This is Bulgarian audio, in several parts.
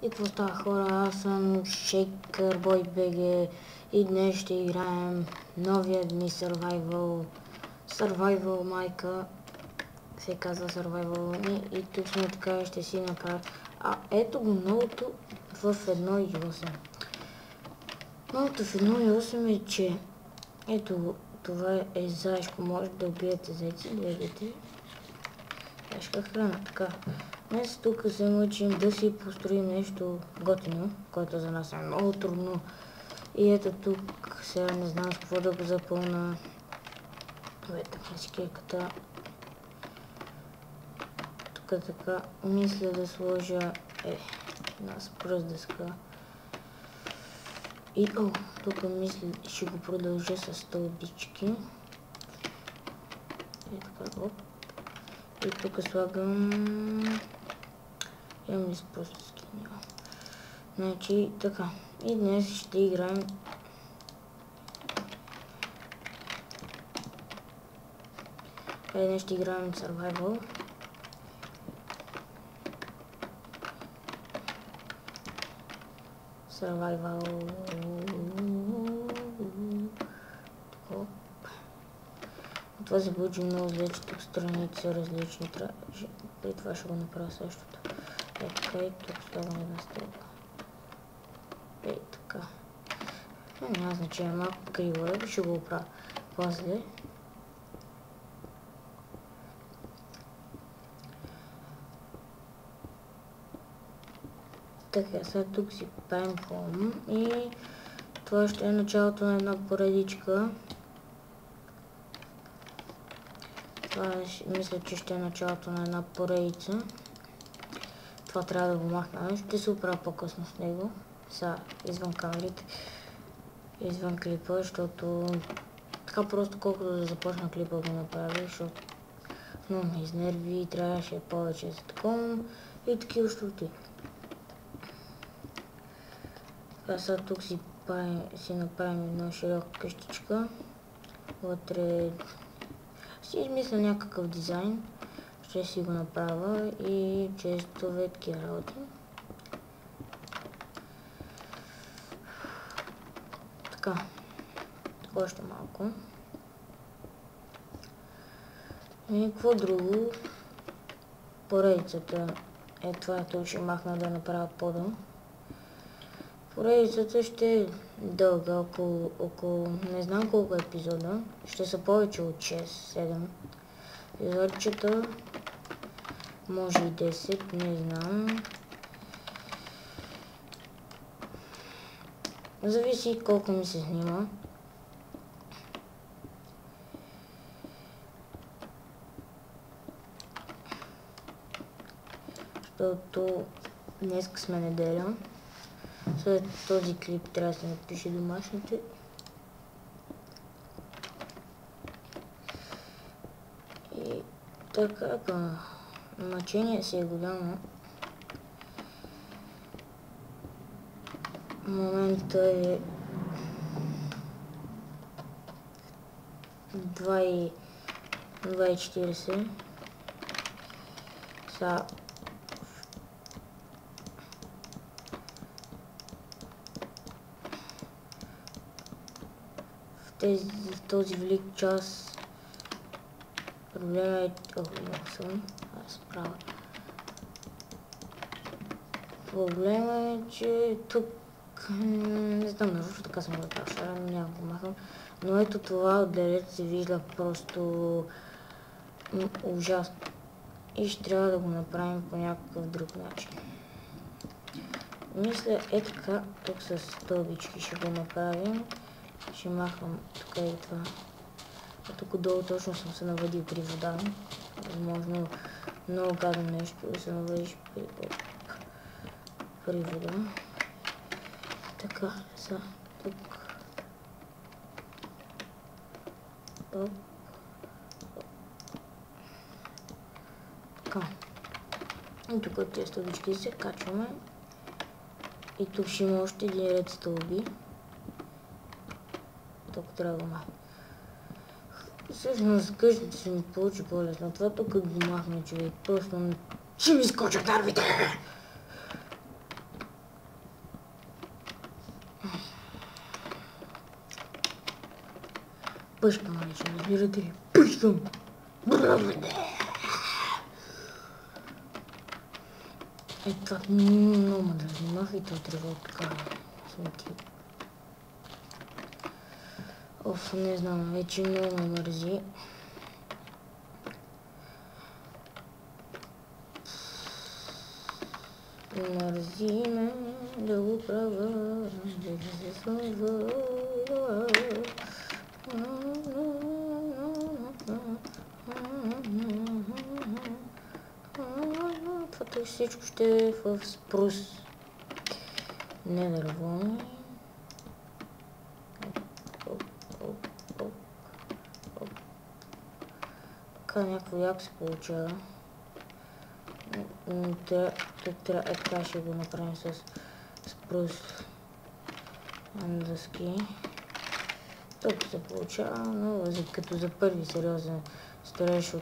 И какво става, хора? Аз съм Shakerboy BG и днес ще играем новият ми Survival майка се казва Survival ми и тук сме така ще си направя. Ето го новото в 1.8. Новото в 1.8 е, че ето това е заешко, може да убиете зайци, гледайте. Тежка храна, така. Днес тук се учим да си построим нещо готино, което за нас е много трудно. И ето тук, сега не знам с какво да го запълна. Ето хискейката. Тук така, мисля да сложа една спръздъска. И тук мисля ще го продължа с стълбички. И така, И тук слагам... Имам ли спръздъски? Няма. Значи така. И днес ще играем Survival. Това се получи много зле, че тук страните са различни. При това ще го направя същото. Така и тук слагам една стълба. Така. Няма значение, малко криво е, ще го оправя по-зле. Така, сега тук си правим home и това ще е началото на една поредичка. Това мисля, че ще е началото на една поредица. Това трябва да го махна. Ще се оправя по-късно с него. Сега извън камерите. Извън клипа, защото така просто колкото да започна клипа го направя, защото много ме изнерви и трябваше повече за такова и такива щурти. Така сега тук си направим една широка къщичка. Вътре си измисля някакъв дизайн. Ще си го направя и често такива работи. Така. Още малко. И какво друго? Поредицата това тук ще махна да направя пода. Поредицата ще е дълга, около не знам колко епизода. Ще са повече от 6-7 епизодчета. Може и 10, не знам. Зависи колко ми се снима. Защото днес сме неделя. След този клип трябва да се напише домашните. И така, мъчение си е голямо. Момента е 2:40. Сега в този велик час проблема е... аз правя. Проблема е, че тук не знам, защото така съм го направил, няма го махам. Но ето това отделят се вижда просто ужасно. И ще трябва да го направим по някакъв друг начин. Мисля така, тук с стълбички ще го направим. Ще махам тук и това. А тук долу точно съм се навъдил при вода. Възможно много гадно нещо да се навъдиш при вода. Така, сега тук. Така. И тук от тези стълбички се качваме. И тук ще има още един ред стълби. Тук трябва да махна. Всъщност къщата ще ми получи по-лесно. Това тук го махна, човек. Просто ще ми скочат нервите. Пъшкам, вече, разбирате ли? Пъшкам! Ето това много ме дразни, и то трябва така смети. Оф, не знам, вече много ме мързи. Мързи ме да го правя, да се свързва. Това всичко ще е в спрус. Не дърво. Така някакво яко се получава. Така ще го направим с спрус дъски. Тук се получава, но като за първи сериозен строеж,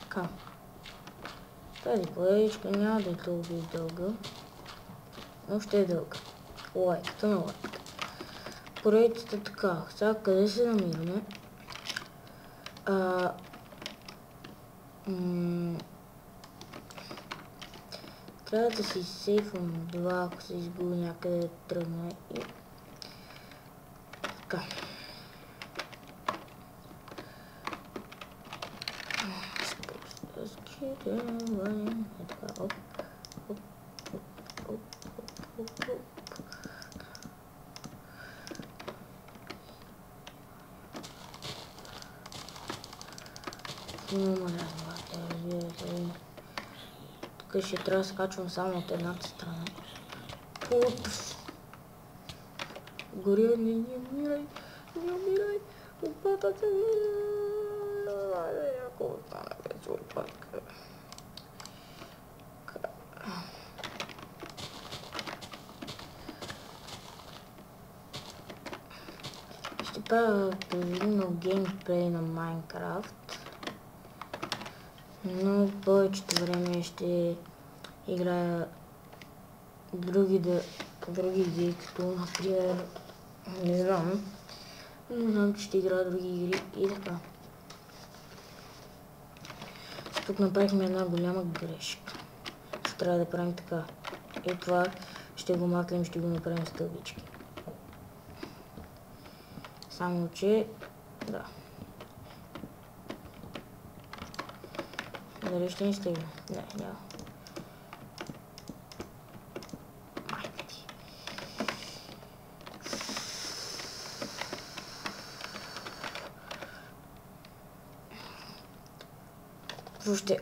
Така. Тази поредичка няма да е толкова дълга, но ще е дълга. Лайката на лайката. Поредицата така. Сега къде се намираме? Трябва да си сейфвам два, ако се изгуби някъде да тръгне и така. Оп. Тук ще трябва да скачвам само от едната страна. Горя, не умирай, лопатата ми. Ако остане без лопатка. Ще правя предвидно геймплей на Майнкрафт. Но повечето време ще играя други игри, като например, не знам, че ще играя други игри и така. Тук направихме една голяма грешка. Ще трябва да правим така. И това ще го маклим, ще го направим стълбички. Само че, да. Дали ще ни стигне? Не, няма. Майка ти. Въобще,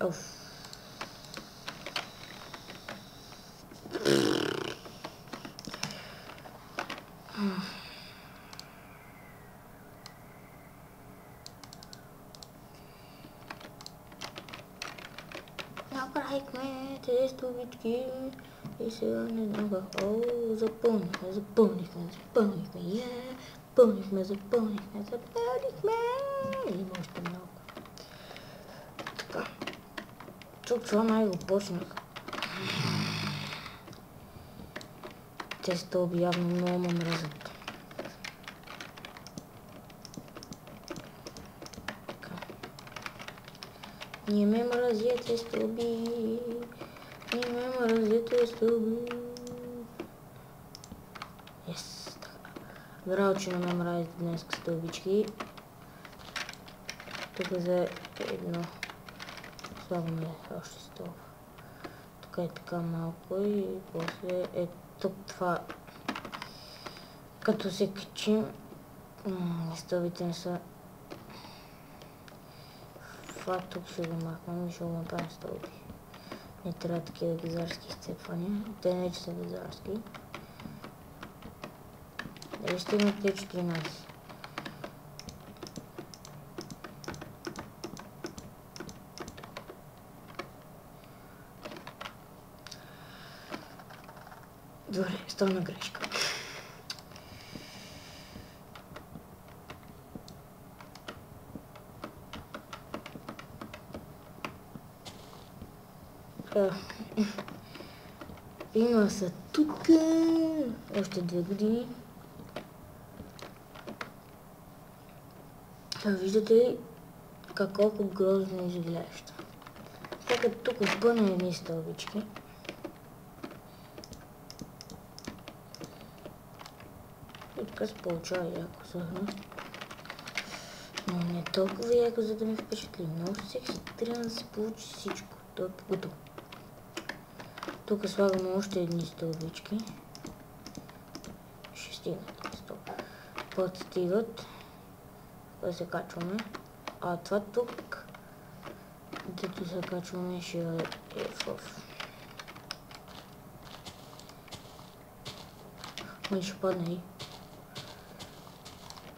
Направихме тези стълбички и сега не знам как. Запълнихме, и има още малко. Така. Тук това май го почнах. Те стълби явно много ме мразят. Не ме мразите стълби, Yes, така. Браво, че не ме мразите днес стълбички. Тук за едно. Слагаме още стълб. Тук е така малко и после е тук това. Като се качим, стълбите не са. Това тук ще го махнем и ще го направим стълби. Не трябва такива газарски изцепвания. Те не че са газарски. Дали стигнат те 14? Добре, стана грешка. Има са тук още 2 години. Виждате ли колко грозно изглежда? Така тук опъна едни стълбички. И така се получава яко зърно. Но не толкова яко, за да ме впечатли. Много се хитря да се получи всичко. То е готово. Тук слагаме още едни стълбички. Ще стигнат. Подстигат. Да се качваме. А това тук, дето се качваме, ще е в... Май ще падне и.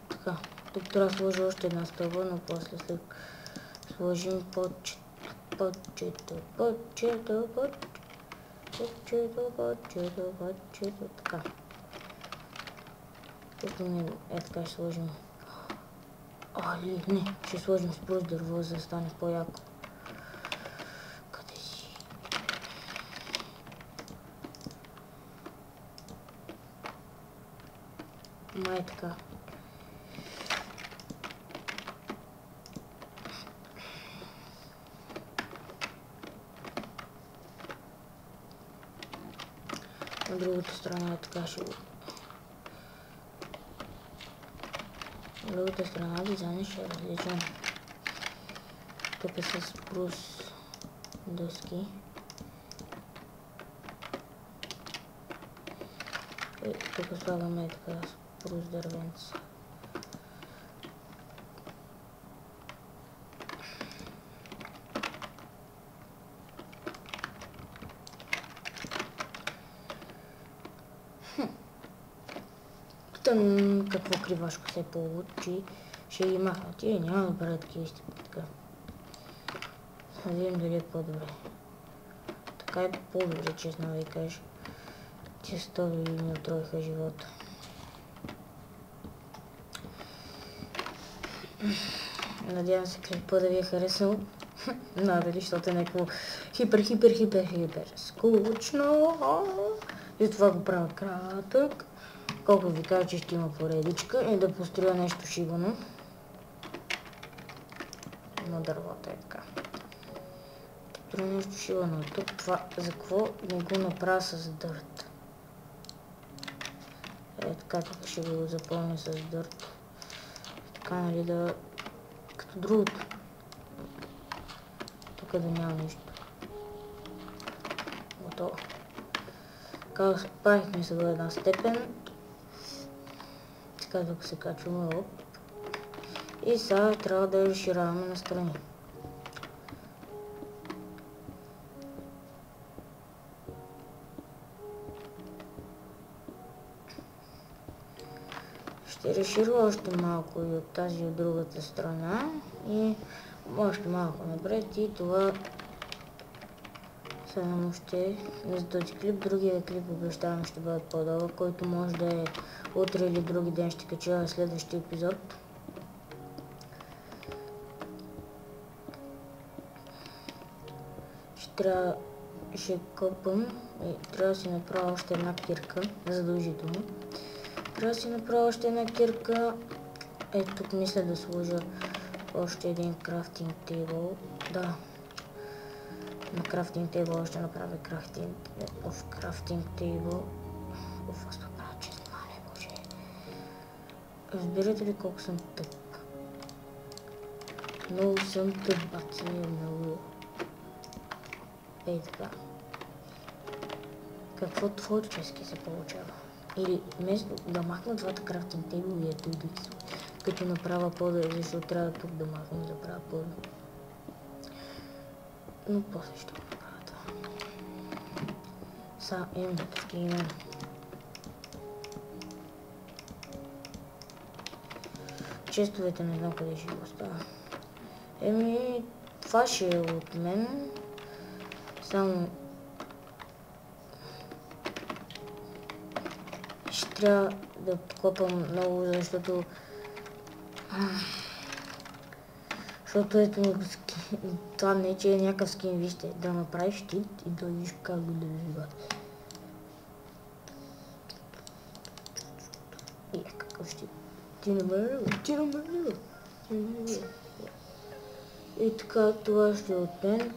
Така, тук трябва да сложа още една стълба, но после след сложим подчето, така. Тук не е така, ще сложим. Не, ще сложим спрус дърво, за да стане по-яко. Къде си? Май така. На другата страна е така ще го... На другата страна дизайнът ще е различен. Тук е с прус дъски. Тук слагаме така с прус дървенца. Тън какво кривашко се получи, ще ги махна. Тия няма да правят такива стъпки така. Да видим дали е по-добре. Така е по-добре, честно да ви кажа. Често ви ми отровиха живота. Надявам се клипа да ви е харесал. Надали, защото е някакво хипер скучно. И това го правя кратък. Колко ви кажа, че ще има поредичка и да построя нещо шибано. На дървата е така. Построя нещо шибано. Тук това, за какво не го направя с дърт? Е така, тук ще го запълня с дърт. Така, нали да... като другото. Тук да няма нищо. Готово. Така, справихме се до една степен. Така, тук се качваме, оп. И сега трябва да разширяваме настрани. Ще разширя още малко и от тази и от другата страна. И още малко напред и това само ще за този клип. Другия клип обещавам ще бъде по-дълъг, който може да е утре или други ден ще кача следващия епизод. Ще копам и трябва да си направя още една кирка, задължително. Трябва да си направя още една кирка. Ето тук мисля да сложа още един крафтинг тейбъл. Да. На крафтинг тейбъл ще направя крафтинг тейбъл. Аз това правя честно, не боже. Разбирате ли колко съм тъп? Много съм тъп, баци, много. Ей така. Какво творчески се получава? Или вместо да махна двата крафтинг тейбъл и ето и като направя пода, защото трябва тук да махна да правя пода. Но после ще го направя това. Сега имам такива. Честовете не знам къде ще го оставя. Това ще е от мен. Само ще трябва да копам много, защото Защото ето това не че е някакъв скин, вижте, да направиш щит и да видиш как го държи. Какъв щит? Ти не ме. И така, това ще е от мен.